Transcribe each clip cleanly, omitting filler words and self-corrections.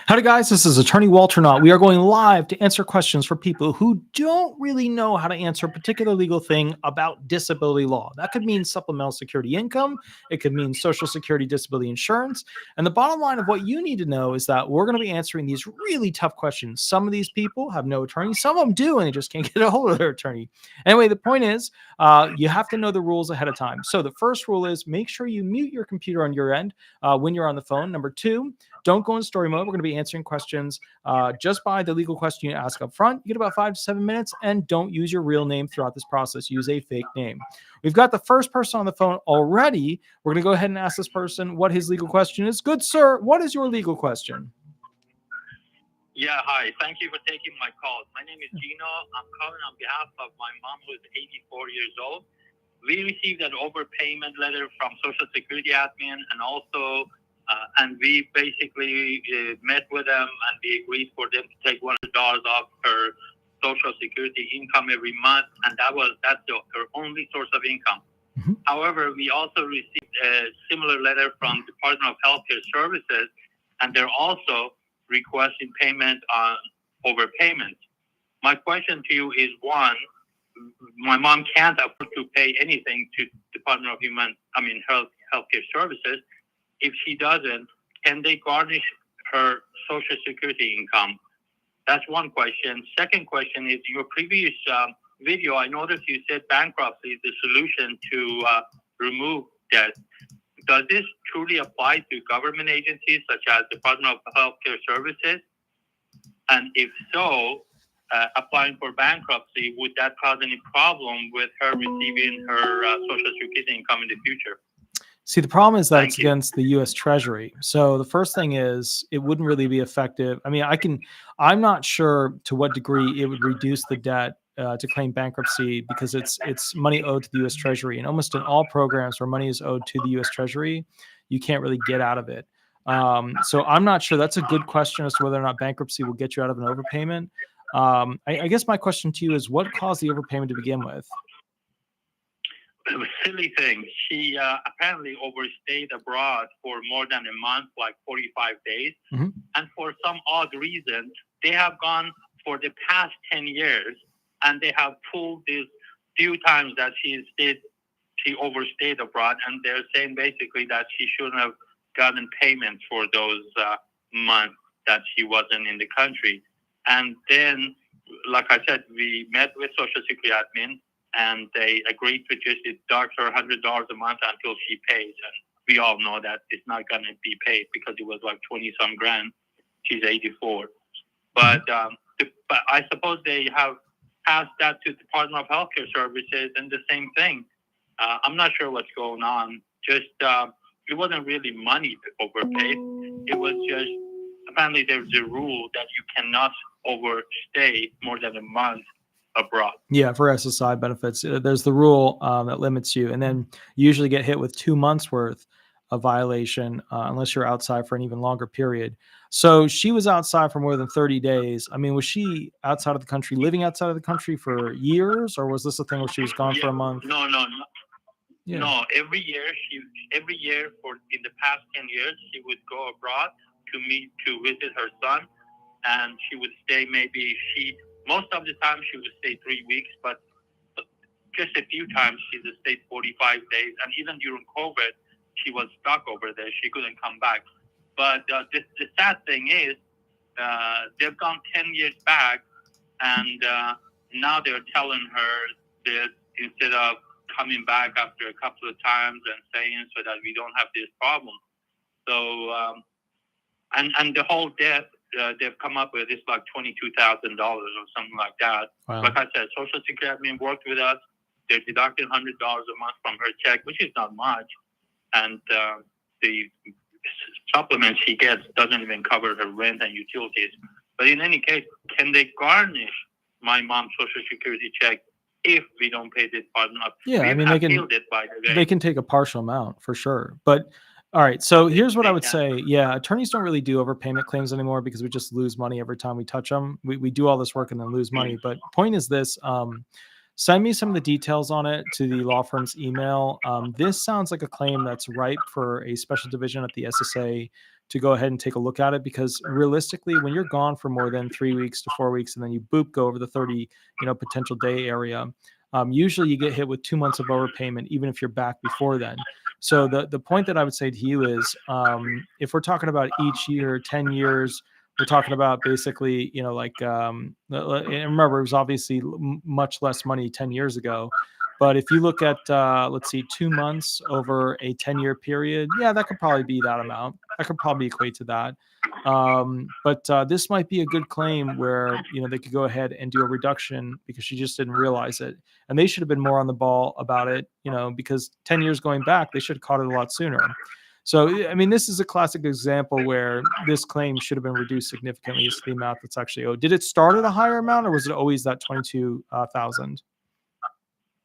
Howdy, guys. This is Attorney Walter Hnot. We are going live to answer questions for people who don't really know how to answer a particular legal thing about disability law. That could mean supplemental security income. It could mean Social Security disability insurance. And the bottom line of what you need to know is that we're going to be answering these really tough questions. Some of these people have no attorney. Some of them do, and they just can't get a hold of their attorney. Anyway, the point is you have to know the rules ahead of time. So the first rule is make sure you mute your computer on your end when you're on the phone. Number two, don't go in story mode. We're going to be answering questions just by the legal question you ask up front. You get about 5 to 7 minutes, and don't use your real name throughout this process. Use a fake name. We've got the first person on the phone already. We're going to go ahead and ask this person what his legal question is. Good sir, what is your legal question? Yeah, hi. Thank you for taking my call. My name is Gino. I'm calling on behalf of my mom, who is 84 years old. We received an overpayment letter from Social Security admin, and we basically met with them, and we agreed for them to take $100 off her Social Security income every month, and that's her only source of income. Mm-hmm. However, we also received a similar letter from Department of Healthcare Services, and they're also requesting payment on overpayment. My question to you is, one, my mom can't afford to pay anything to Department of Healthcare Services. If she doesn't, can they garnish her Social Security income? That's one question. Second question is, your previous video, I noticed you said bankruptcy is the solution to remove debt. Does this truly apply to government agencies such as Department of Healthcare Services? And if so, applying for bankruptcy, would that cause any problem with her receiving her Social Security income in the future? See, the problem is that it's against the U.S. Treasury. So the first thing is it wouldn't really be effective. I mean, I'm not sure to what degree it would reduce the debt to claim bankruptcy, because it's money owed to the U.S. Treasury. And almost in all programs where money is owed to the U.S. Treasury, you can't really get out of it. So I'm not sure. That's a good question as to whether or not bankruptcy will get you out of an overpayment. I guess my question to you is, what caused the overpayment to begin with? It was a silly thing. She apparently overstayed abroad for more than a month, like 45 days. Mm-hmm. And for some odd reason, they have gone for the past 10 years, and they have pulled this few times that she overstayed abroad. And they're saying basically that she shouldn't have gotten payments for those months that she wasn't in the country. And then, like I said, we met with Social Security admin, and they agreed to just deduct her $100 a month until she pays. And we all know that it's not going to be paid because it was like 20-some grand. She's 84. But I suppose they have passed that to Department of Healthcare Services, and the same thing. I'm not sure what's going on. Just it wasn't really money to overpay. It was just, apparently there's a rule that you cannot overstay more than a month abroad. Yeah, for SSI benefits, there's the rule that limits you, and then you usually get hit with 2 months worth of violation unless you're outside for an even longer period. So she was outside for more than 30 days. I mean, was she outside of the country, living outside of the country for years, or was this a thing where she was gone for a month? No. Yeah. No, every year in the past 10 years, she would go abroad to visit her son, and she would stay most of the time she would stay 3 weeks, but just a few times she would stay 45 days. And even during COVID, she was stuck over there. She couldn't come back. But the sad thing is they've gone 10 years back, and now they're telling her that instead of coming back after a couple of times and saying so that we don't have this problem. So, and the whole debt, they've come up with is like $22,000 or something like that. Wow. Like I said, Social Security admin worked with us. They're deducting $100 a month from her check, which is not much. And the supplement she gets doesn't even cover her rent and utilities. But in any case, can they garnish my mom's Social Security check if we don't pay the department? Yeah, I mean, they can take a partial amount for sure. But all right, so here's what I would say. Yeah, attorneys don't really do overpayment claims anymore because we just lose money every time we touch them. We do all this work and then lose money. But point is this, send me some of the details on it to the law firm's email. This sounds like a claim that's ripe for a special division at the SSA to go ahead and take a look at it, because realistically, when you're gone for more than 3 weeks to 4 weeks and then you go over the 30 potential day area, usually you get hit with 2 months of overpayment even if you're back before then. So the point that I would say to you is, if we're talking about each year 10 years, we're talking about basically, and remember, it was obviously much less money 10 years ago. But if you look at, let's see, 2 months over a 10-year period, yeah, that could probably be that amount. That could probably equate to that. But this might be a good claim where, they could go ahead and do a reduction because she just didn't realize it. And they should have been more on the ball about it, because 10 years going back, they should have caught it a lot sooner. So, I mean, this is a classic example where this claim should have been reduced significantly as to the amount that's actually owed. Did it start at a higher amount, or was it always that 22,000?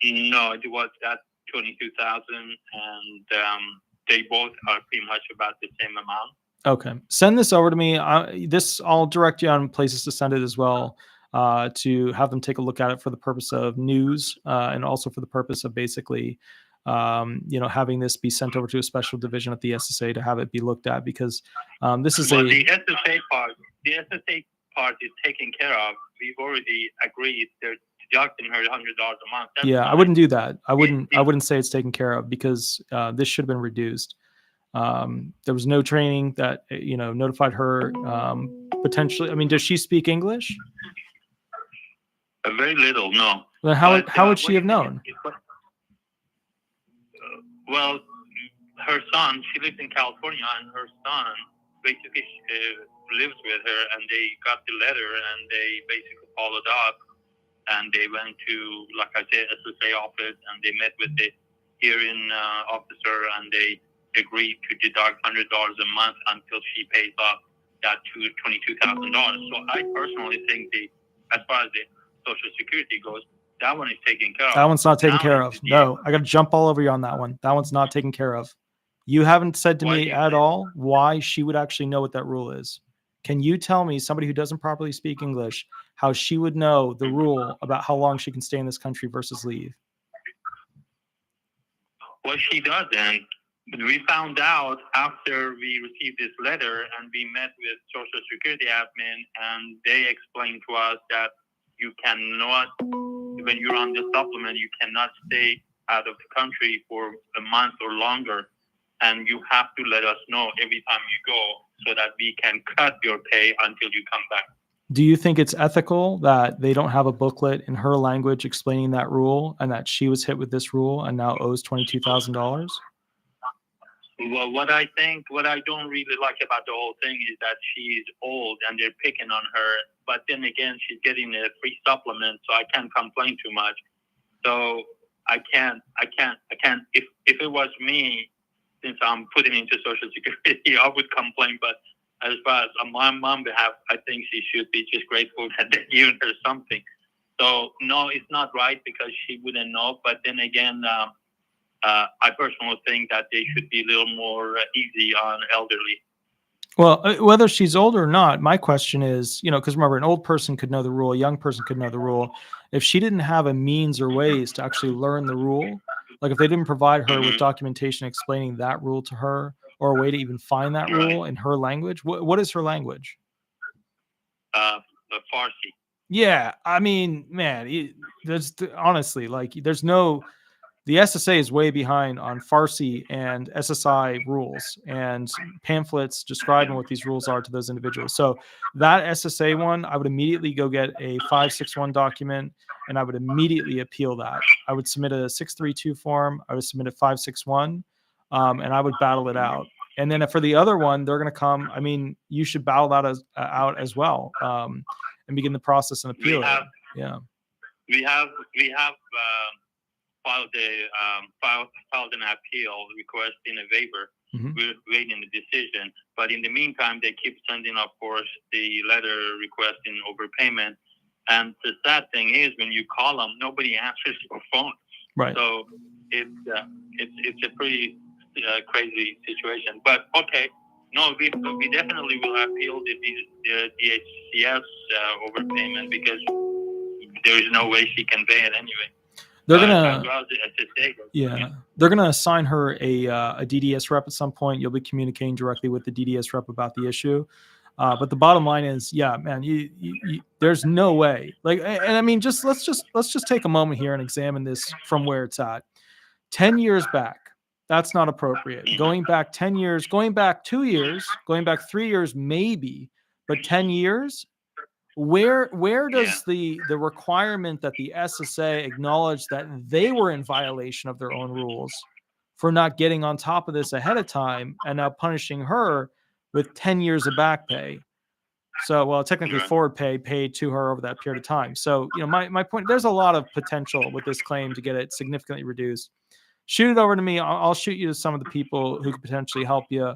No, it was that 22,000, and they both are pretty much about the same amount. Okay, send this over to me. I'll direct you on places to send it as well, to have them take a look at it for the purpose of news, and also for the purpose of basically, having this be sent over to a special division at the SSA to have it be looked at, because this is the SSA part is taken care of. We've already agreed they're deducting her $100 a month. That's fine. I wouldn't do that. I wouldn't say it's taken care of, because this should have been reduced. There was no training that notified her potentially. I mean, does she speak English? Very little, no. Then how would she have known? Well, her son, she lives in California, and her son basically lives with her, and they got the letter, and they basically followed up, and they went to, like I said, SSA office, and they met with the hearing officer, and they agreed to deduct $100 a month until she pays off that $22,000. So I personally think as far as the Social Security goes, that one is taken care of. That one's not taken care of. No, I got to jump all over you on that one. That one's not taken care of. You haven't said to me at all why she would actually know what that rule is. Can you tell me, somebody who doesn't properly speak English, how she would know the rule about how long she can stay in this country versus leave? Well, she doesn't. We found out after we received this letter, and we met with Social Security admin, and they explained to us that you cannot, when you're on the supplement, you cannot stay out of the country for a month or longer, and you have to let us know every time you go so that we can cut your pay until you come back. Do you think it's ethical that they don't have a booklet in her language explaining that rule, and that she was hit with this rule and now owes $22,000? Well, what I don't really like about the whole thing is that she's old and they're picking on her. But then again, she's getting a free supplement, so I can't complain too much. So I can't. If it was me, since I'm putting into Social Security, I would complain. But as far as on my mom behalf, I think she should be just grateful that they're giving her something. So no, it's not right, because she wouldn't know. But then again, I personally think that they should be a little more easy on elderly. Well, whether she's old or not, my question is, because remember, an old person could know the rule, a young person could know the rule. If she didn't have a means or ways to actually learn the rule, like if they didn't provide her with documentation explaining that rule to her, or a way to even find that rule in her language, what is her language? The Farsi. Yeah, I mean, man, honestly, there's no. The SSA is way behind on Farsi and SSI rules and pamphlets describing what these rules are to those individuals. So that SSA one, I would immediately go get a 561 document, and I would immediately appeal that. I would submit a 632 form. I would submit a 561, and I would battle it out. And then for the other one, they're going to come. I mean, you should battle that out as well, and begin the process and appeal it. Yeah. We have filed an appeal requesting a waiver. Mm-hmm. We're waiting the decision, but in the meantime, they keep sending, of course, the letter requesting overpayment. And the sad thing is, when you call them, nobody answers your phone. Right. So it's a pretty crazy situation. But okay, no, we definitely will appeal the DHCS overpayment, because there is no way she can pay it anyway. They're as gonna, well as the SSA. yeah, they're gonna assign her a DDS rep at some point. You'll be communicating directly with the DDS rep about the issue. But the bottom line is, yeah, man, you there's no way. Like, and I mean, let's just take a moment here and examine this from where it's at. 10 years back, that's not appropriate. Going back 10 years, going back 2 years, going back 3 years, maybe, but 10 years. Where does the requirement that the SSA acknowledge that they were in violation of their own rules for not getting on top of this ahead of time and now punishing her with 10 years of back pay? So, well, technically forward pay paid to her over that period of time. So, my point, there's a lot of potential with this claim to get it significantly reduced. Shoot it over to me. I'll shoot you to some of the people who could potentially help you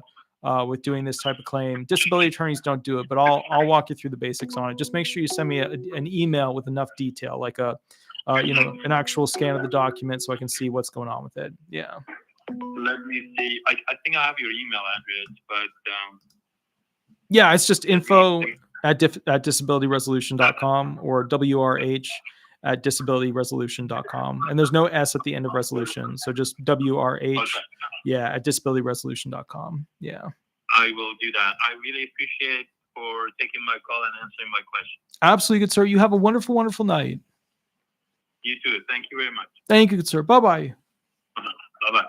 with doing this type of claim. Disability attorneys don't do it, but I'll walk you through the basics on it. Just make sure you send me an email with enough detail, like an actual scan of the document, so I can see what's going on with it. Yeah. Let me see. I think I have your email address, but yeah, it's just info at disabilityresolution.com or WRH@disabilityresolution.com. And there's no S at the end of resolution. So just WRH, at disabilityresolution.com. Yeah. I will do that. I really appreciate for taking my call and answering my question. Absolutely, good sir. You have a wonderful, wonderful night. You too. Thank you very much. Thank you, good sir. Bye-bye. Bye-bye.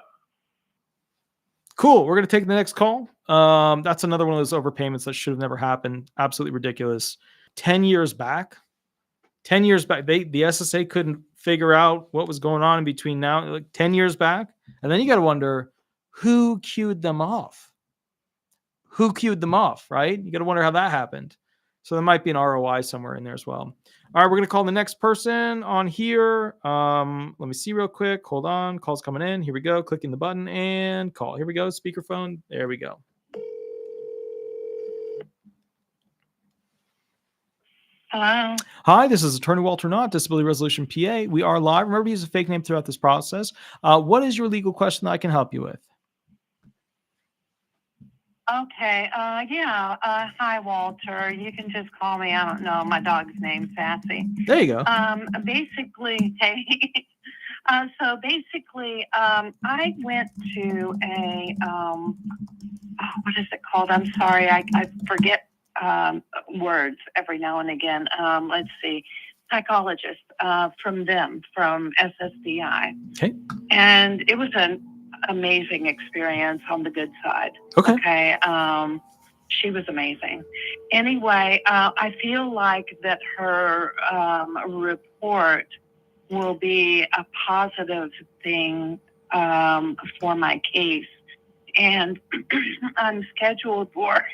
Cool. We're going to take the next call. That's another one of those overpayments that should have never happened. Absolutely ridiculous. 10 years back, the SSA couldn't figure out what was going on in between now, like 10 years back. And then you got to wonder who queued them off. Right? You got to wonder how that happened. So there might be an ROI somewhere in there as well. All right, we're going to call the next person on here. Let me see real quick. Hold on. Call's coming in. Here we go. Clicking the button and call. Here we go. Speakerphone. There we go. Hello. Hi, this is Attorney Walter Hnot, Disability Resolution PA. We are live. Remember to use a fake name throughout this process. What is your legal question that I can help you with? Okay. Hi, Walter. You can just call me. I don't know. My dog's name's Sassy. There you go. Basically, I went to a, what is it called? I'm sorry. I forget words every now and again. Let's see. Psychologist from SSDI. Okay. And it was an amazing experience on the good side. Okay. She was amazing. Anyway, I feel like that her report will be a positive thing for my case. And I'm scheduled for,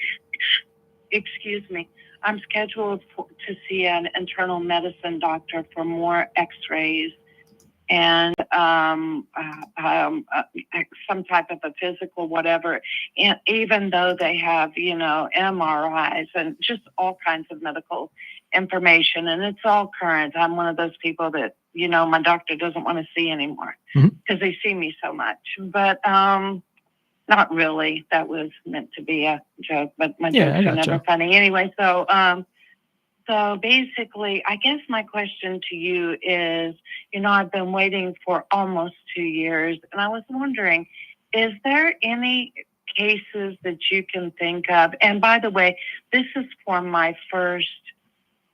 to see an internal medicine doctor for more x-rays and some type of a physical, whatever. And even though they have, MRIs and just all kinds of medical information, and it's all current. I'm one of those people that, my doctor doesn't want to see anymore because they see me so much. But not really. That was meant to be a joke, but my jokes are never funny anyway. So basically, I guess my question to you is, I've been waiting for almost 2 years, and I was wondering, is there any cases that you can think of? And by the way, this is for my first,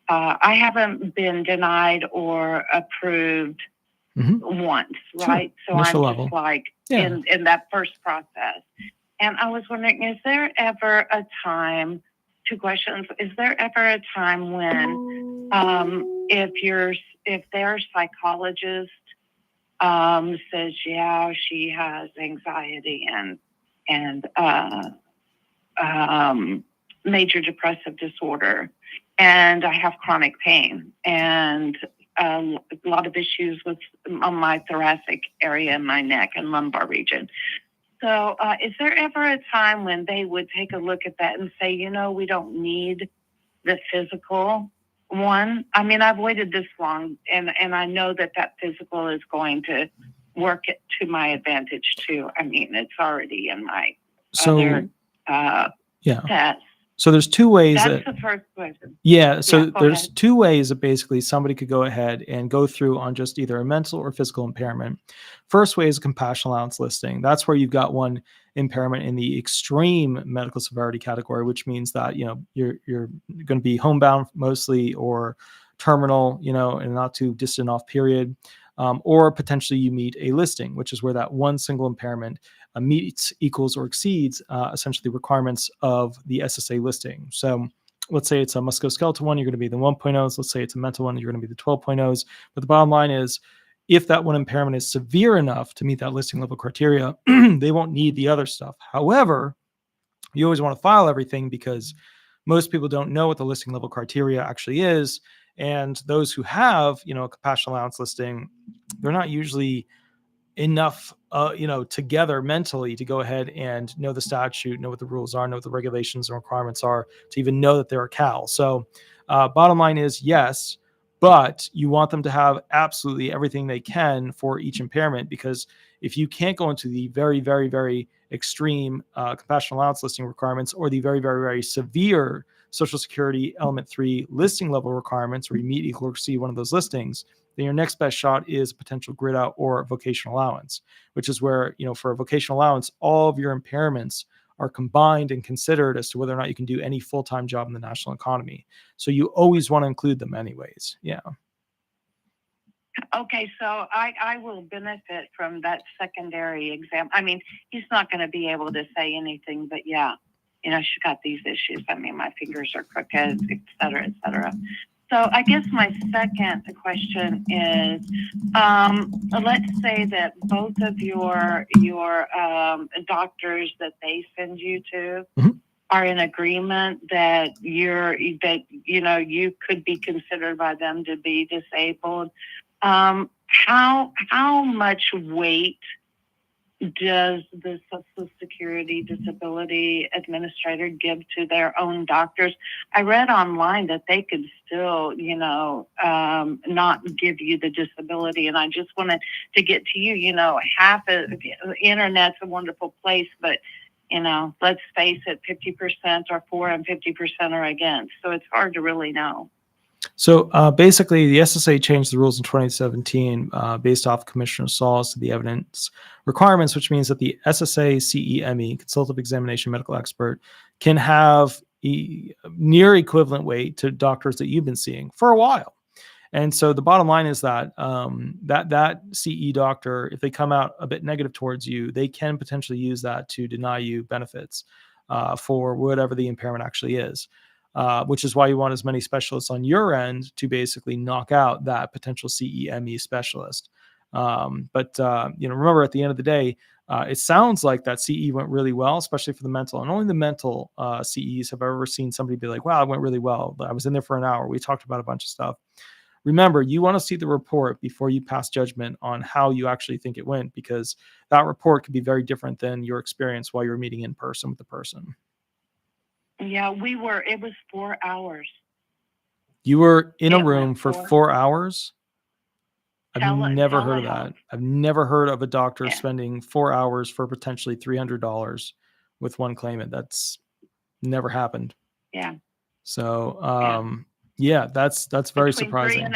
I haven't been denied or approved once, right? So Initial I'm just level. in that first process. And I was wondering, is there ever a time, 2 questions. Is there ever a time when, if their psychologist says, yeah, she has anxiety and major depressive disorder, and I have chronic pain and a lot of issues on my thoracic area in my neck and lumbar region. So is there ever a time when they would take a look at that and say, we don't need the physical one? I mean, I've waited this long, and I know that physical is going to work to my advantage, too. I mean, it's already in my other tests. So there's two ways That's that, the first question. yeah, so Yeah, go there's ahead. two ways that basically somebody could go ahead and go through on just either a mental or physical impairment. First way is a compassion allowance listing. That's where you've got one impairment in the extreme medical severity category, which means that, you know, you're going to be homebound mostly, or terminal, you know, in a not too distant off period. Or potentially you meet a listing, which is where that one single impairment meets, equals, or exceeds essentially requirements of the SSA listing. So let's say it's a musculoskeletal one, you're going to be the 1.0s. Let's say it's a mental one, you're going to be the 12.0s. But the bottom line is, if that one impairment is severe enough to meet that listing level criteria, they won't need the other stuff. However, you always want to file everything, because most people don't know what the listing level criteria actually is. And those who have, you know, a compassion allowance listing, they're not usually enough, you know, together mentally to go ahead and know the statute, know what the rules are, know what the regulations and requirements are, to even know that they're a CAL. So bottom line is yes, but you want them to have absolutely everything they can for each impairment, because if you can't go into the very, very, very extreme compassion allowance listing requirements, or the very, very, very severe Social Security Element 3 listing level requirements, where you meet, equal, or exceed one of those listings, then your next best shot is potential grid out or vocational allowance, which is where, you know, for a vocational allowance, all of your impairments are combined and considered as to whether or not you can do any full-time job in the national economy. So you always want to include them anyways. Yeah. Okay, so I will benefit from that secondary exam. I mean, he's not going to be able to say anything, but yeah, you know, she's got these issues. I mean, my fingers are crooked, et cetera, et cetera. So I guess my second question is, let's say that both of your doctors that they send you to are in agreement that you could be considered by them to be disabled. How much weight does the Social Security Disability Administrator give to their own doctors? I read online that they could still, not give you the disability. And I just wanted to get to you, the internet's a wonderful place, but, let's face it, 50% are for and 50% are against. So it's hard to really know. So basically, the SSA changed the rules in 2017 based off Commissioner Saul's to the evidence requirements, which means that the SSA CEME, Consultative Examination Medical Expert, can have near equivalent weight to doctors that you've been seeing for a while. And so the bottom line is that that CE doctor, if they come out a bit negative towards you, they can potentially use that to deny you benefits for whatever the impairment actually is. Which is why you want as many specialists on your end to basically knock out that potential CEME specialist. But remember, at the end of the day, it sounds like that CE went really well, especially for the mental. And only the mental CEs have ever seen somebody be like, wow, it went really well. I was in there for an hour. We talked about a bunch of stuff. Remember, you want to see the report before you pass judgment on how you actually think it went, because that report could be very different than your experience while you're meeting in person with the person. Yeah, it was 4 hours. You were in a room for 4 hours? I've never heard of that. I've never heard of a doctor spending 4 hours for potentially $300 with one claimant. That's never happened. Yeah. So, that's very surprising.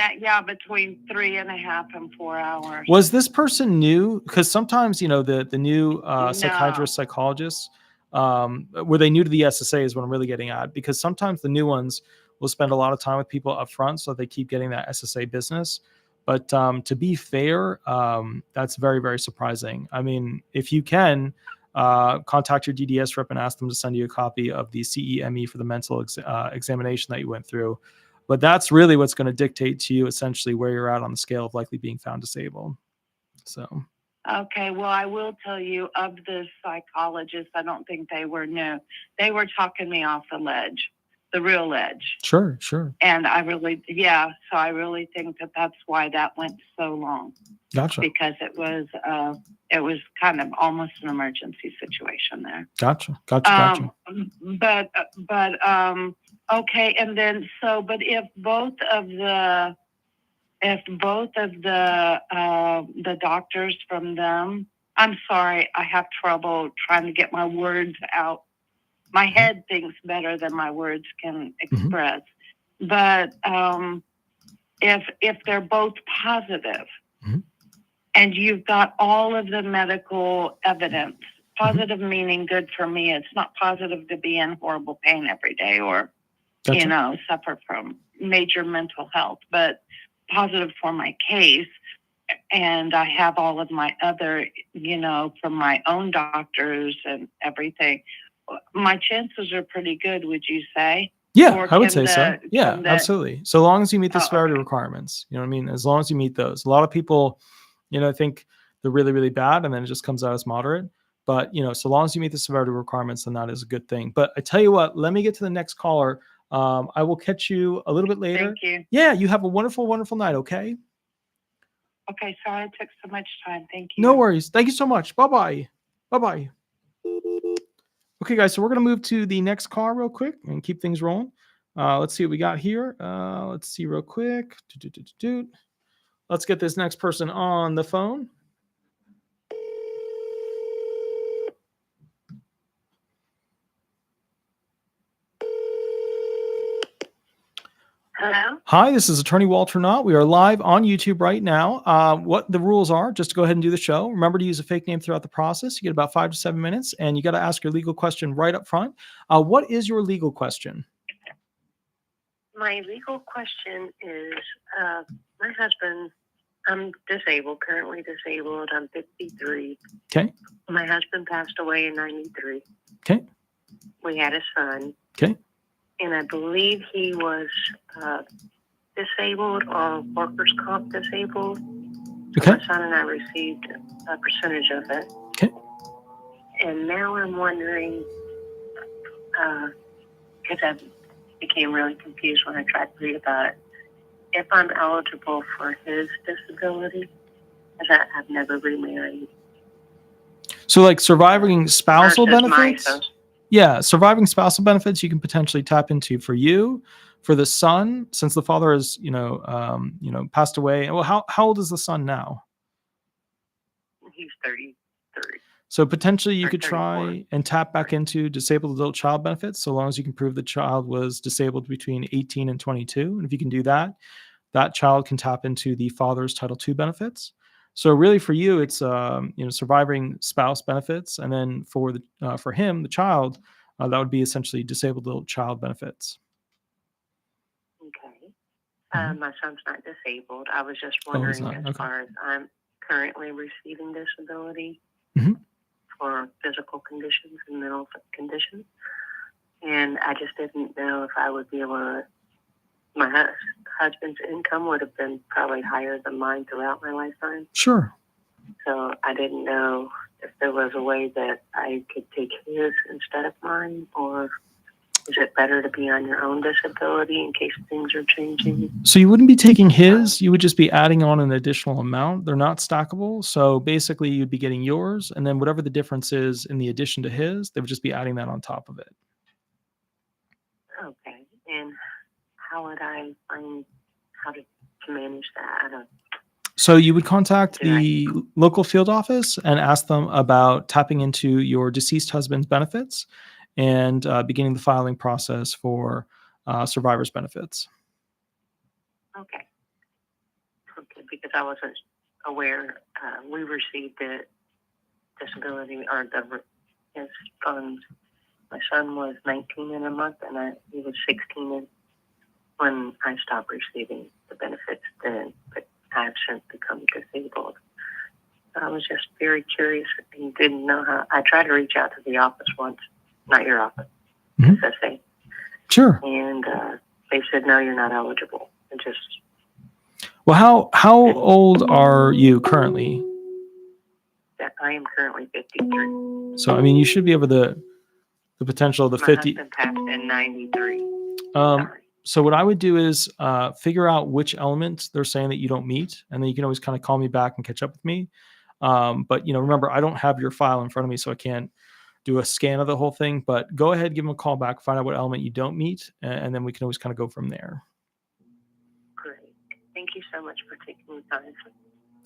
Between 3.5 and 4 hours. Was this person new? Because sometimes, the new psychiatrists, psychologists, were they new to the SSA is what I'm really getting at, because sometimes the new ones will spend a lot of time with people up front, so they keep getting that SSA business. But to be fair, that's very, very surprising. I mean, if you can, contact your DDS rep and ask them to send you a copy of the CEME for the mental examination that you went through. But that's really what's going to dictate to you essentially where you're at on the scale of likely being found disabled. So. Okay, well, I will tell you, of the psychologists, I don't think they were new. They were talking me off the ledge, the real ledge. Sure. And I really think that that's why that went so long. Gotcha. Because it was kind of almost an emergency situation there. Gotcha. Okay, and then but if both of the doctors from them, I'm sorry, I have trouble trying to get my words out. My head thinks better than my words can express. But if they're both positive, and you've got all of the medical evidence, positive meaning good for me. It's not positive to be in horrible pain every day or, Gotcha. suffer from major mental health, but positive for my case. And I have all of my other, from my own doctors and everything. My chances are pretty good, would you say? Yeah, Or I would can say so. the- Yeah, can the- absolutely. So long as you meet the Oh, severity okay. requirements, you know what I mean? As long as you meet those. A lot of people, think they're really, really bad and then it just comes out as moderate. But, so long as you meet the severity requirements, then that is a good thing. But I tell you what, let me get to the next caller. I will catch you a little bit later. Thank you. Yeah, you have a wonderful, wonderful night, okay? Okay, sorry it took so much time. Thank you. No worries. Thank you so much. Bye-bye. Bye-bye. Okay, guys, so we're going to move to the next car real quick and keep things rolling. Let's see what we got here. Let's see real quick. Let's get this next person on the phone. Hello? Hi, this is Attorney Walter Hnot. We are live on YouTube right now. What the rules are, just to go ahead and do the show. Remember to use a fake name throughout the process. You get about 5 to 7 minutes, and you got to ask your legal question right up front. What is your legal question? My legal question is, my husband, I'm disabled, currently disabled. I'm 53. Okay. My husband passed away in 93. Okay. We had a son. Okay. And I believe he was disabled or workers' comp disabled. So Okay. my son and I received a percentage of it. Okay. And now I'm wondering, because I became really confused when I tried to read about it, if I'm eligible for his disability, because I've never remarried. So, like surviving spousal Versus my benefits? son. Yeah, surviving spousal benefits you can potentially tap into for you, for the son, since the father has, passed away. Well, how old is the son now? He's 33. So potentially you Or could 34. try and tap back into disabled adult child benefits, so long as you can prove the child was disabled between 18 and 22. And if you can do that, that child can tap into the father's Title II benefits. So really for you, it's surviving spouse benefits, and then for him, the child, that would be essentially disabled adult child benefits. Okay. Mhm. My son's not disabled. I was just Oh, he's wondering, not. as Okay. far as I'm currently receiving disability Mhm. for physical conditions and mental conditions, and I just didn't know if I would be able to. My husband's income would have been probably higher than mine throughout my lifetime, Sure. so I didn't know if there was a way that I could take his instead of mine, or is it better to be on your own disability in case things are changing? So you wouldn't be taking his, you would just be adding on an additional amount. They're not stackable. So basically you'd be getting yours, and then whatever the difference is in the addition to his, they would just be adding that on top of it. Okay. And how would I find how to manage that? I don't. So you would contact Did I- the local field office and ask them about tapping into your deceased husband's benefits and beginning the filing process for survivor's benefits. Okay. Okay, because I wasn't aware. We received the disability or his funds. My son was 19 in a month, and he was 16 when I stopped receiving the benefits then, but I have since become disabled. So I was just very curious and didn't know how. I tried to reach out to the office once, not your office, Mhm. SSA, Sure. and they said, no, you're not eligible. And just, Well, how old are you currently? I am currently 53. So, I mean, you should be able to, the potential of the My 50. husband passed in 93. Um, so what I would do is figure out which elements they're saying that you don't meet, and then you can always kind of call me back and catch up with me. But remember, I don't have your file in front of me, so I can't do a scan of the whole thing. But go ahead, give them a call back, find out what element you don't meet, and then we can always kind of go from there. Great. Thank you so much for taking the time.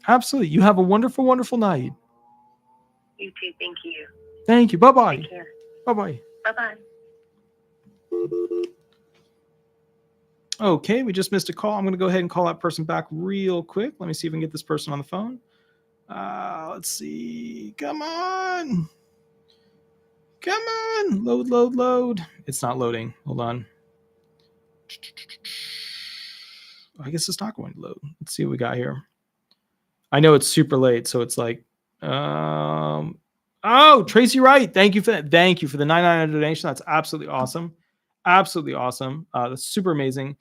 Absolutely. You have a wonderful, wonderful night. You too. Thank you. Thank you. Bye-bye. Take care. Bye-bye. Bye-bye. Okay, we just missed a call. I'm going to go ahead and call that person back real quick. Let me see if we can get this person on the phone. Let's see. Come on. Come on. Load. It's not loading. Hold on. I guess it's not going to load. Let's see what we got here. I know it's super late, so it's like, oh, Tracy Wright. Thank you for that. Thank you for the $9.99 donation. That's absolutely awesome. Absolutely awesome. That's super amazing.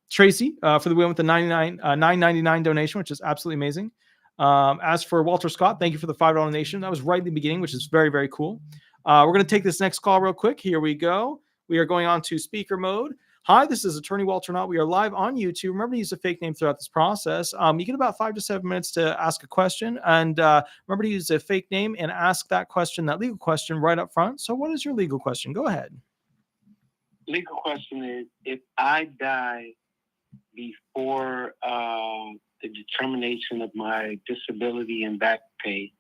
Tracy, for the win with the $9.99 donation, which is absolutely amazing. As for Walter Scott, thank you for the $5 donation. That was right in the beginning, which is very, very cool. We're going to take this next call real quick. Here we go. We are going on to speaker mode. Hi, this is Attorney Walter Hnot. We are live on YouTube. Remember to use a fake name throughout this process. You get about 5 to 7 minutes to ask a question. And remember to use a fake name and ask that question, that legal question, right up front. So what is your legal question? Go ahead. Legal question is, if I die before the determination of my disability and back pay,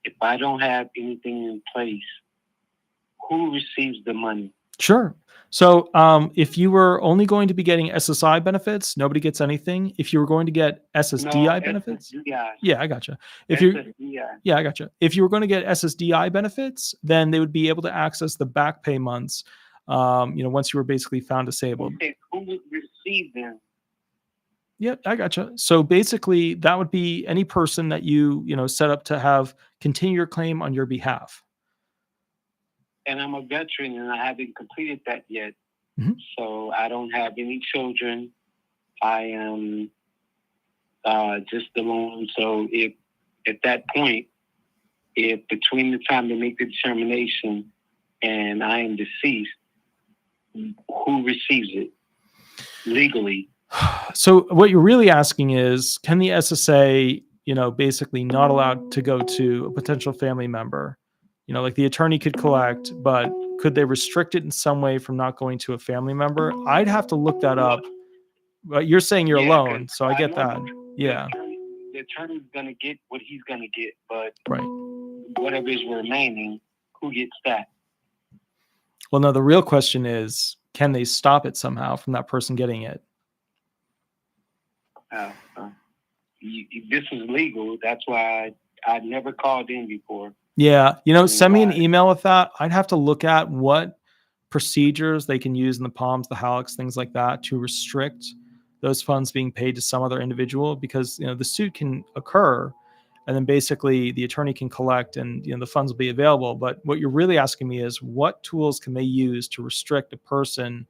if I don't have anything in place, who receives the money? Sure. So if you were only going to be getting SSI benefits, nobody gets anything. If you were going to get SSDI benefits, yeah, I gotcha. If I gotcha. If you were going to get SSDI benefits, then they would be able to access the back pay months. Once you were basically found disabled. Okay, who would receive them? Yep, I gotcha. So basically, that would be any person that you set up to have continue your claim on your behalf. And I'm a veteran, and I haven't completed that yet. So I don't have any children. I am just alone. So if at that point, if between the time they make the determination and I am deceased, who receives it legally? So what you're really asking is, can the SSA, basically not allowed to go to a potential family member? Like the attorney could collect, but could they restrict it in some way from not going to a family member? I'd have to look that up. But you're saying you're alone, so I get that. Yeah. The attorney's going to get what he's going to get, but right. Whatever is remaining, who gets that? Well, no, the real question is, can they stop it somehow from that person getting it? This is legal. That's why I never called in before. Yeah. Send me an email with that. I'd have to look at what procedures they can use in the Palms, the Halics, things like that to restrict those funds being paid to some other individual, because, the suit can occur and then basically the attorney can collect and, the funds will be available. But what you're really asking me is, what tools can they use to restrict a person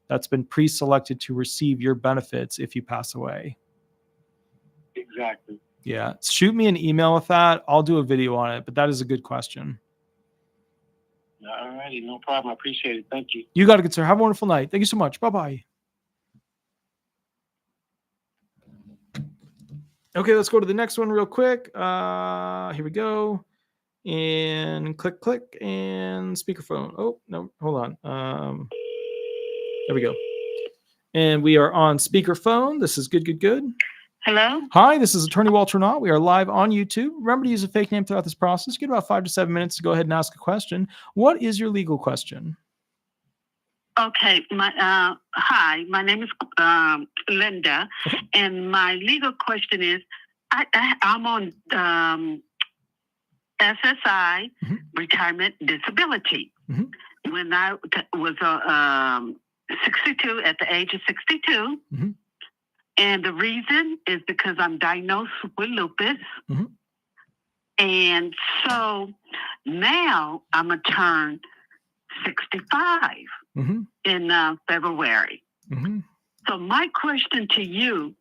that's been pre-selected to receive your benefits if you pass away? Exactly. Yeah. Shoot me an email with that. I'll do a video on it, but that is a good question. All righty. No problem. I appreciate it. Thank you. You got it, good sir. Have a wonderful night. Thank you so much. Bye-bye. Okay, let's go to the next one real quick. Here we go. And click, and speakerphone. Oh, no, hold on. There we go. And we are on speakerphone. This is good. Hello? Hi, this is Attorney Walter Hnot. We are live on YouTube. Remember to use a fake name throughout this process. You get about 5 to 7 minutes to go ahead and ask a question. What is your legal question? Okay. Hi, my name is Linda, and my legal question is, I'm on SSI, retirement disability. When I was 62, at the age of 62, and the reason is because I'm diagnosed with lupus. And so now I'm going to turn 65 in February. So my question to you,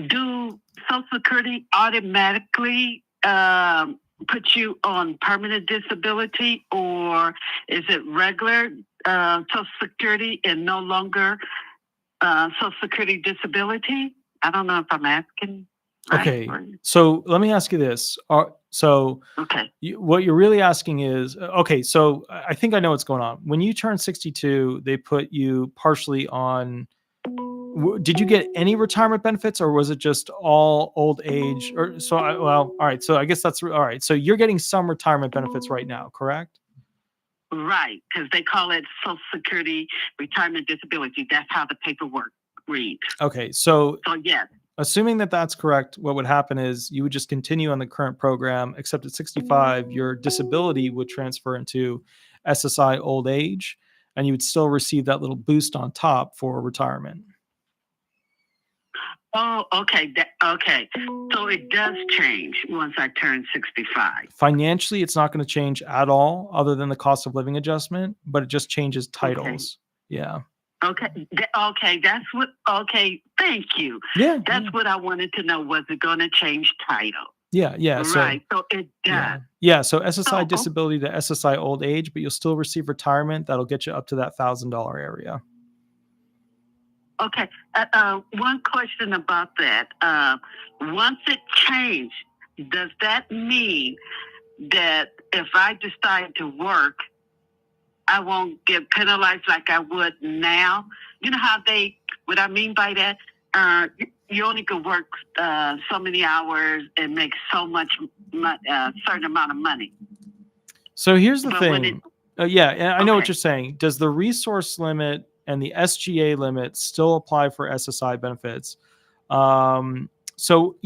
do Social Security automatically put you on permanent disability, or is it regular Social Security and no longer Social Security disability? I don't know if I'm asking. Okay, so let me ask you this. What you're really asking is, so I think I know what's going on. When you turn 62, they put you partially on, did you get any retirement benefits, or was it just all old age? All right, so I guess that's, all right. So you're getting some retirement benefits right now, correct? Right, because they call it Social Security Retirement Disability. That's how the paperwork reads. Okay, so yes. Assuming that that's correct, what would happen is you would just continue on the current program, except at 65, your disability would transfer into SSI old age, and you would still receive that little boost on top for retirement. Oh, okay. Okay. So it does change once I turn 65. Financially, it's not going to change at all other than the cost of living adjustment, but it just changes titles. Okay. Yeah. Okay. Okay. Thank you. Yeah. That's what I wanted to know. Was it going to change title? Yeah. Right. So it does. Yeah. So SSI disability to SSI old age, but you'll still receive retirement. That'll get you up to that $1,000 area. Okay. One question about that. Once it changed, does that mean that if I decide to work, I won't get penalized like I would now? You know how what I mean by that? You only can work so many hours and make so much, certain amount of money. So here's the thing. Yeah, I know what you're saying. Does the resource limit and the SGA limit still apply for SSI benefits? So,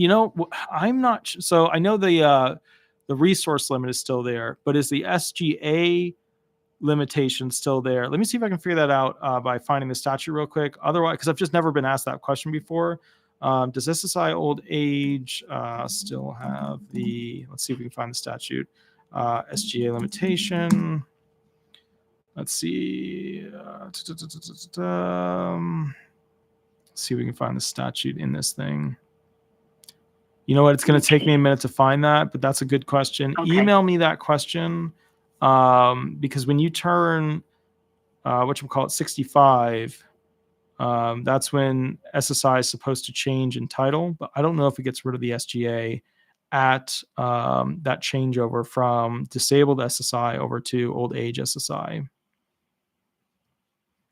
I'm not. So I know the resource limit is still there, but is the SGA limitation still there? Let me see if I can figure that out by finding the statute real quick. Otherwise, because I've just never been asked that question before. Does SSI old age still have the? Let's see if we can find the statute. SGA limitation. Let's see. See if we can find the statute in this thing. You know what? It's going to take me a minute to find that, but that's a good question. Okay. Email me that question because when you turn, 65, that's when SSI is supposed to change in title, but I don't know if it gets rid of the SGA at that changeover from disabled SSI over to old age SSI.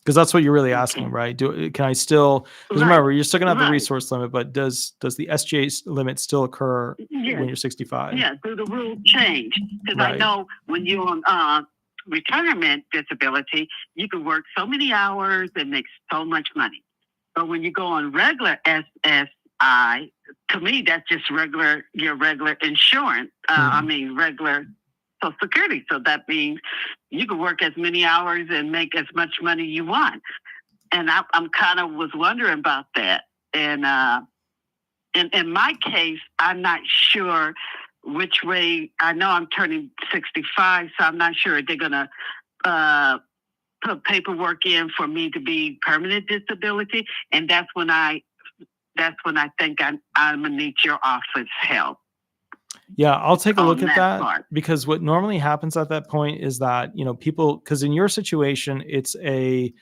Because that's what you're really asking, right? Can I still? Because remember, you're still gonna have the resource limit, but does the SGA limit still occur when you're 65? Yeah, do the rule change? Because I know when you're on retirement disability, you can work so many hours and make so much money. But when you go on regular SSI, to me, that's just your regular insurance. Regular Social Security. So that means you can work as many hours and make as much money you want. And I'm kind of was wondering about that. And in my case, I'm not sure which way. I know I'm turning 65, so I'm not sure if they're going to put paperwork in for me to be permanent disability. And that's when I think I'm going to need your office help. Yeah, I'll take a look at that because what normally happens at that point is that, people, because in your situation, it's a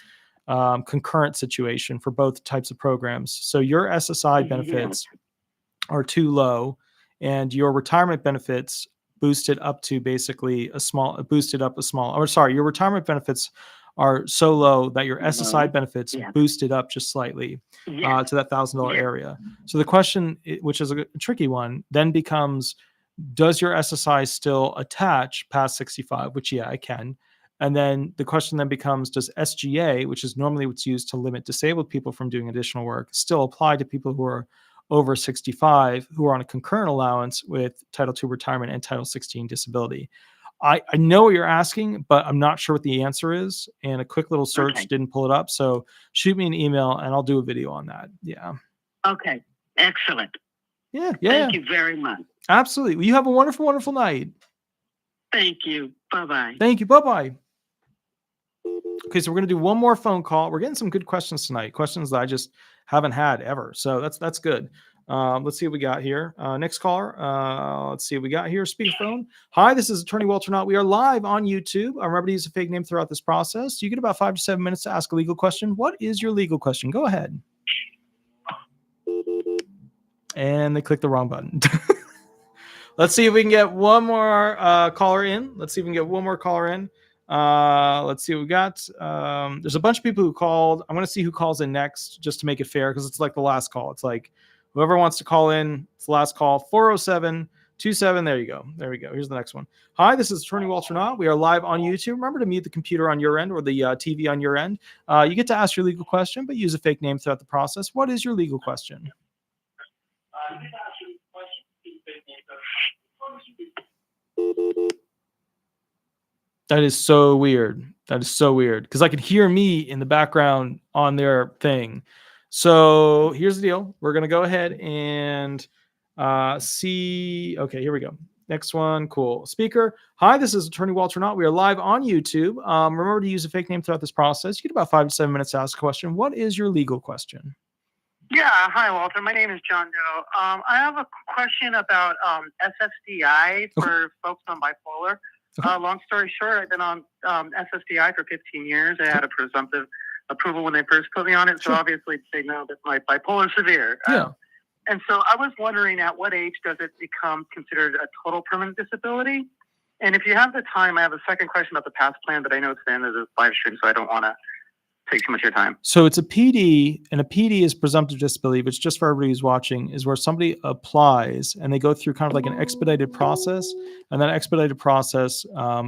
concurrent situation for both types of programs. So your SSI benefits are too low and your retirement benefits boosted up to basically your retirement benefits are so low that your SSI benefits boosted up just slightly to that $1,000 area. So the question, which is a tricky one, then becomes, does your SSI still attach past 65? Which, I can. And then the question then becomes, does SGA, which is normally what's used to limit disabled people from doing additional work, still apply to people who are over 65 who are on a concurrent allowance with Title II retirement and Title 16 disability? I know what you're asking, but I'm not sure what the answer is. And a quick little search didn't pull it up. So shoot me an email and I'll do a video on that. Yeah. Okay. Excellent. Yeah. Thank you very much. Absolutely. Well, you have a wonderful, wonderful night. Thank you. Bye-bye. Thank you. Bye-bye. Okay, so we're going to do one more phone call. We're getting some good questions tonight, questions that I just haven't had ever. So that's good. Let's see what we got here. Next caller. Let's see what we got here. Speakerphone. Hi, this is Attorney Walter Hnot. We are live on YouTube. Remember to use a fake name throughout this process. You get about 5 to 7 minutes to ask a legal question. What is your legal question? Go ahead. And they clicked the wrong button. Let's see if we can get one more caller in. Let's see what we got. There's a bunch of people who called. I want to see who calls in next just to make it fair because it's like the last call. It's like whoever wants to call in, it's the last call. 27. There you go. There we go. Here's the next one. Hi, this is Attorney Walter Hnot. We are live on YouTube. Remember to mute the computer on your end or the TV on your end. You get to ask your legal question, but use a fake name throughout the process. What is your legal question? That is so weird. That is so weird because I could hear me in the background on their thing. So here's the deal. We're going to go ahead and see. Okay, here we go. Next one. Cool. Speaker. Hi, this is Attorney Walter Hnot. We are live on YouTube. Remember to use a fake name throughout this process. You get about 5 to 7 minutes to ask a question. What is your legal question? Yeah. Hi, Walter. My name is John Doe. I have a question about SSDI for folks on bipolar. Long story short, I've been on SSDI for 15 years. I had a presumptive approval when they first put me on it. So obviously they know that my bipolar is severe. And so I was wondering, at what age does it become considered a total permanent disability? And if you have the time, I have a second question about the past plan, but I know it's the end of the live stream, so I don't want to take too much of your time. So it's a PD, and a PD is presumptive disability, which just for everybody who's watching is where somebody applies and they go through kind of like an expedited process, and that expedited process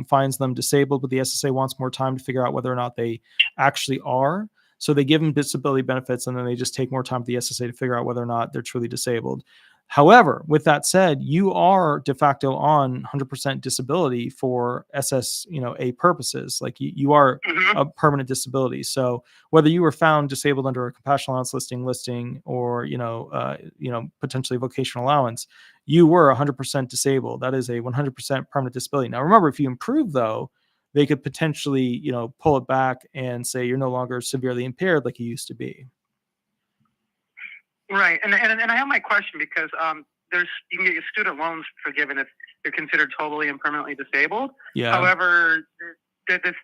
finds them disabled, but the SSA wants more time to figure out whether or not they actually are. So they give them disability benefits, and then they just take more time with the SSA to figure out whether or not they're truly disabled. However, with that said, you are de facto on 100% disability for SSA purposes. Like you are a permanent disability. So whether you were found disabled under a compassionate allowance listing, or potentially vocational allowance, you were 100% disabled. That is a 100% permanent disability. Now, remember, if you improve though, they could potentially pull it back and say you're no longer severely impaired like you used to be. Right, and I have my question because you can get your student loans forgiven if you're considered totally and permanently disabled. Yeah. However, the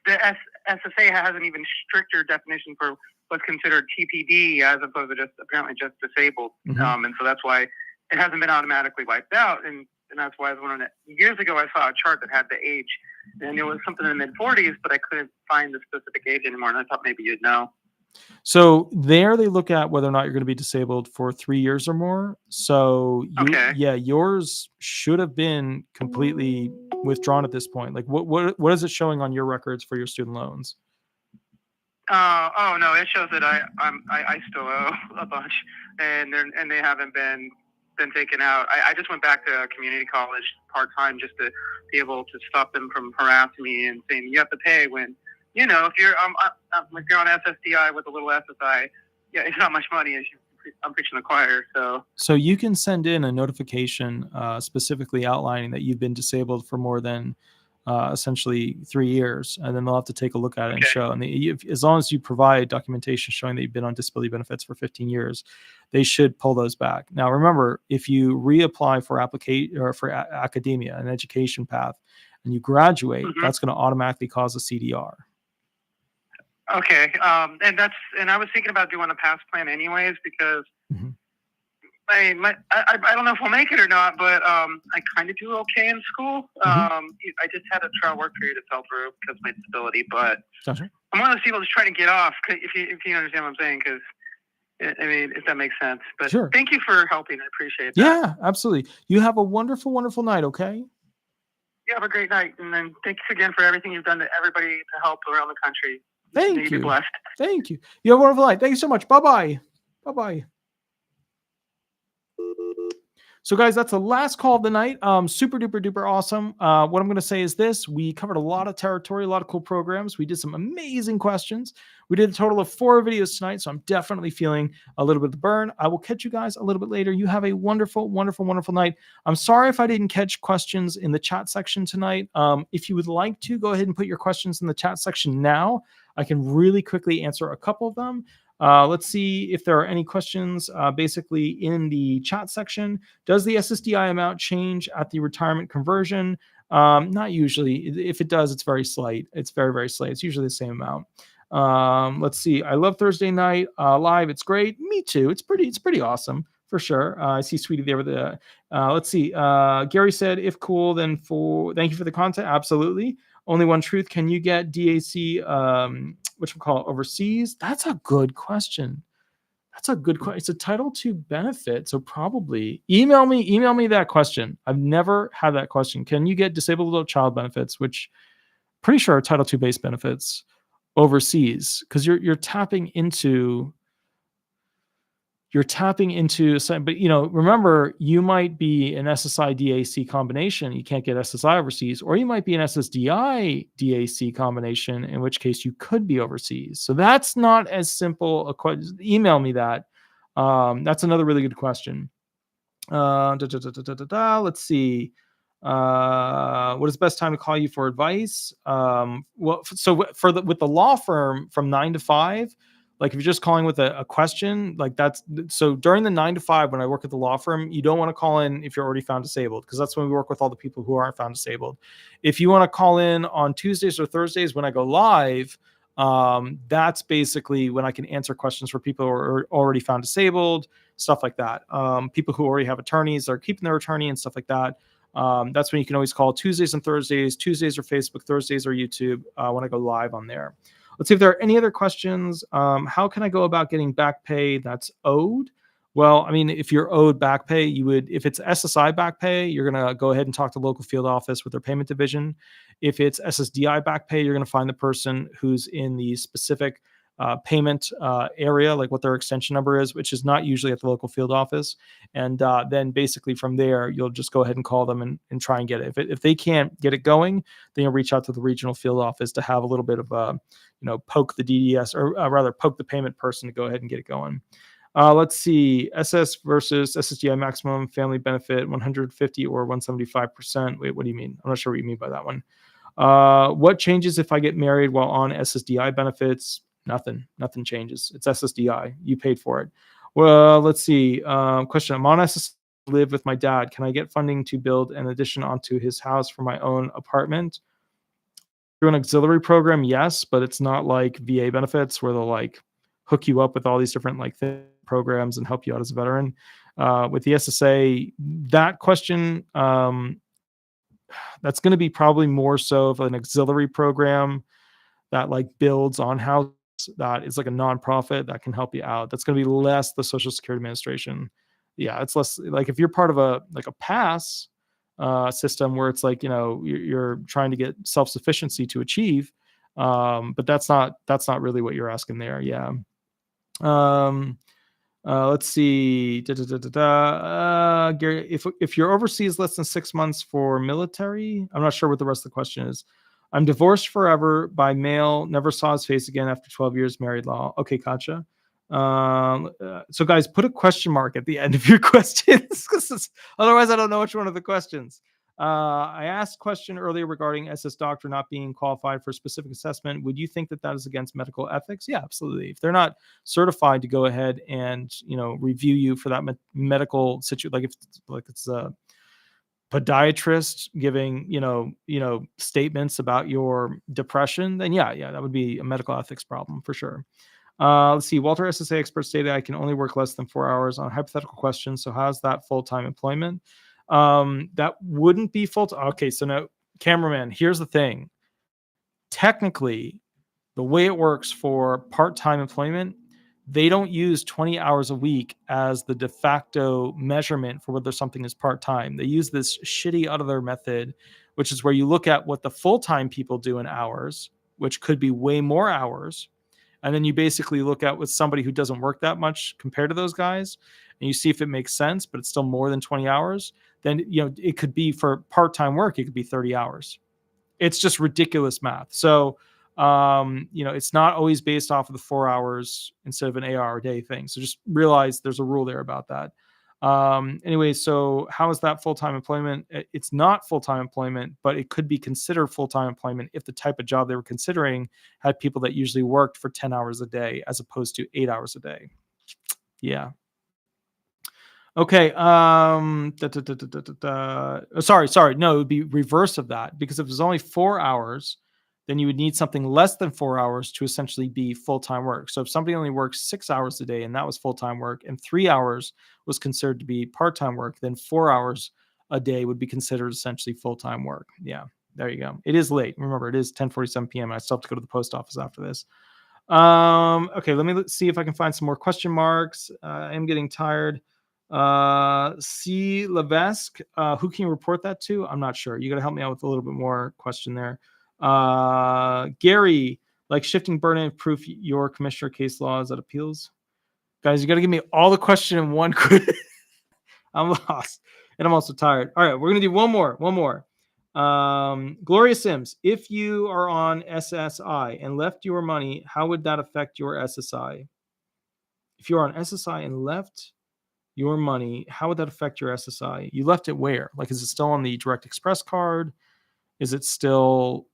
SSA has an even stricter definition for what's considered TPD as opposed to just disabled. And so that's why it hasn't been automatically wiped out. And that's why I was wondering. Years ago, I saw a chart that had the age, and it was something in the mid-40s, but I couldn't find the specific age anymore. And I thought maybe you'd know. So there they look at whether or not you're going to be disabled for 3 years or more. So yours should have been completely withdrawn at this point. Like what is it showing on your records for your student loans? Oh no, it shows that I still owe a bunch, and they haven't been taken out. I just went back to community college part-time just to be able to stop them from harassing me and saying you have to pay when, if you're on SSDI with a little SSI, it's not much money as I'm preaching the choir. So you can send in a notification specifically outlining that you've been disabled for more than essentially 3 years, and then they'll have to take a look at it and show. And as long as you provide documentation showing that you've been on disability benefits for 15 years, they should pull those back. Now, remember, if you reapply for academia, an education path, and you graduate, that's going to automatically cause a CDR. Okay, and I was thinking about doing a past plan anyways because I don't know if I'll make it or not, but I kind of do okay in school. I just had a trial work period to fell through because of my disability, but I'm one of those people just trying to get off. If you understand what I'm saying, because if that makes sense. But thank you for helping. I appreciate that. Yeah, absolutely. You have a wonderful, wonderful night. Okay. You have a great night, and then thanks again for everything you've done to everybody to help around the country. Thank you. Be blessed. Thank you. You have a wonderful night. Thank you so much. Bye-bye. Bye-bye. So guys, that's the last call of the night. Super duper duper awesome. What I'm going to say is this: we covered a lot of territory, a lot of cool programs. We did some amazing questions. We did a total of 4 videos tonight, so I'm definitely feeling a little bit of the burn. I will catch you guys a little bit later. You have a wonderful, wonderful, wonderful night. I'm sorry if I didn't catch questions in the chat section tonight. If you would like to, go ahead and put your questions in the chat section now. I can really quickly answer a couple of them. Let's see if there are any questions basically in the chat section. Does the SSDI amount change at the retirement conversion? Not usually. If it does, it's very slight. It's very, very slight. It's usually the same amount. Let's see. I love Thursday night live. It's great. Me too. It's pretty awesome for sure. I see Sweetie there with the, let's see. Gary said, if cool, then thank you for the content. Absolutely. Only one truth. Can you get DAC, overseas? That's a good question. That's a good question. It's a Title II benefit, so probably email me that question. I've never had that question. Can you get disabled adult child benefits, which pretty sure are Title II based benefits overseas? Because you're tapping into something, but remember, you might be an SSI DAC combination. You can't get SSI overseas, or you might be an SSDI DAC combination, in which case you could be overseas. So that's not as simple a question. Email me that. That's another really good question. Let's see. What is the best time to call you for advice? With the law firm from 9 to 5, like if you're just calling with a question, like that's so during the 9 to 5 when I work at the law firm, you don't want to call in if you're already found disabled, because that's when we work with all the people who aren't found disabled. If you want to call in on Tuesdays or Thursdays when I go live, that's basically when I can answer questions for people who are already found disabled, stuff like that. People who already have attorneys are keeping their attorney and stuff like that. That's when you can always call Tuesdays and Thursdays. Tuesdays are Facebook, Thursdays are YouTube, when I go live on there. Let's see if there are any other questions. How can I go about getting back pay that's owed? Well, I mean, if you're owed back pay, if it's SSI back pay, you're going to go ahead and talk to the local field office with their payment division. If it's SSDI back pay, you're going to find the person who's in the specific payment area, like what their extension number is, which is not usually at the local field office. And then basically from there, you'll just go ahead and call them and try and get it. If they can't get it going, then you'll reach out to the regional field office to have a little bit of poke the DDS, or rather poke the payment person to go ahead and get it going. Let's see, SS versus SSDI maximum family benefit, 150 or 175%. Wait, what do you mean? I'm not sure what you mean by that one. What changes if I get married while on SSDI benefits? Nothing changes. It's SSDI. You paid for it. Well, let's see. Question. I'm on SSDI, live with my dad. Can I get funding to build an addition onto his house for my own apartment? Through an auxiliary program, yes, but it's not like VA benefits where they'll like hook you up with all these different programs and help you out as a veteran. With the SSA, that question, that's going to be probably more so of an auxiliary program that like builds on house, that is like a nonprofit that can help you out. That's going to be less the Social Security Administration. Yeah, it's less like if you're part of a pass system where it's like, you're trying to get self-sufficiency to achieve, but that's not really what you're asking there. Yeah. Let's see. Gary, if you're overseas less than 6 months for military, I'm not sure what the rest of the question is. I'm divorced forever by male, never saw his face again after 12 years married law. Okay, Katja. So guys, put a question mark at the end of your questions, because otherwise I don't know which one of the questions. I asked a question earlier regarding SS doctor not being qualified for a specific assessment. Would you think that is against medical ethics? Yeah, absolutely. If they're not certified to go ahead and review you for that medical situation, like it's a podiatrist giving statements about your depression, then yeah, that would be a medical ethics problem for sure. Let's see. Walter, SSA expert stated I can only work less than 4 hours on hypothetical questions. So how's that full-time employment? That wouldn't be full-time. Okay, so now, cameraman, here's the thing. Technically, the way it works for part-time employment, they don't use 20 hours a week as the de facto measurement for whether something is part-time. They use this shitty other method, which is where you look at what the full-time people do in hours, which could be way more hours. And then you basically look at with somebody who doesn't work that much compared to those guys, and you see if it makes sense, but it's still more than 20 hours. Then, it could be for part-time work, it could be 30 hours. It's just ridiculous math. So, it's not always based off of the 4 hours instead of an 8-hour day thing. So just realize there's a rule there about that. Anyway, so how is that full-time employment? It's not full-time employment, but it could be considered full-time employment if the type of job they were considering had people that usually worked for 10 hours a day as opposed to 8 hours a day. Yeah. Okay. Sorry. No, it would be reverse of that, because if it was only 4 hours, then you would need something less than 4 hours to essentially be full-time work. So if somebody only works 6 hours a day and that was full-time work, and 3 hours was considered to be part-time work, then 4 hours a day would be considered essentially full-time work. Yeah, there you go. It is late. Remember, it is 10:47 p.m. I still have to go to the post office after this. Okay, let me see if I can find some more question marks. I am getting tired. C. Levesque, who can you report that to? I'm not sure. You got to help me out with a little bit more question there. Gary, like shifting burden of proof, your commissioner case law is that appeals? Guys, you got to give me all the question in one quick. I'm lost, and I'm also tired. All right, we're gonna do one more. Gloria Sims, if you are on SSI and left your money, how would that affect your SSI? If you're on SSI and left your money, how would that affect your SSI? You left it where? Like, is it still on the Direct Express card? Is it still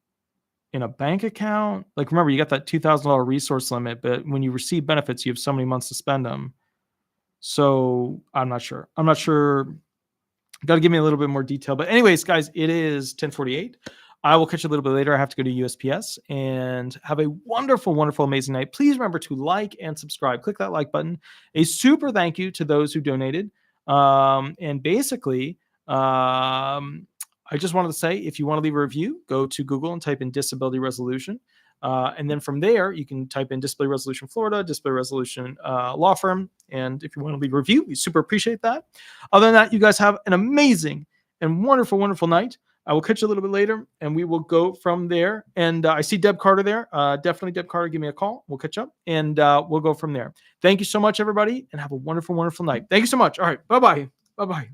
in a bank account? Like, remember, you got that $2,000 resource limit, but when you receive benefits, you have so many months to spend them. So I'm not sure. Got to give me a little bit more detail. But anyways, guys, it is 10:48. I will catch you a little bit later. I have to go to USPS, and have a wonderful, wonderful, amazing night. Please remember to like and subscribe. Click that like button. A super thank you to those who donated. And basically, I just wanted to say, if you want to leave a review, go to Google and type in disability resolution. And then from there, you can type in Disability Resolution Florida, Disability Resolution Law Firm. And if you want to leave a review, we super appreciate that. Other than that, you guys have an amazing and wonderful, wonderful night. I will catch you a little bit later, and we will go from there. And I see Deb Carter there. Definitely, Deb Carter, give me a call. We'll catch up, and we'll go from there. Thank you so much, everybody, and have a wonderful, wonderful night. Thank you so much. All right. Bye-bye. Bye-bye.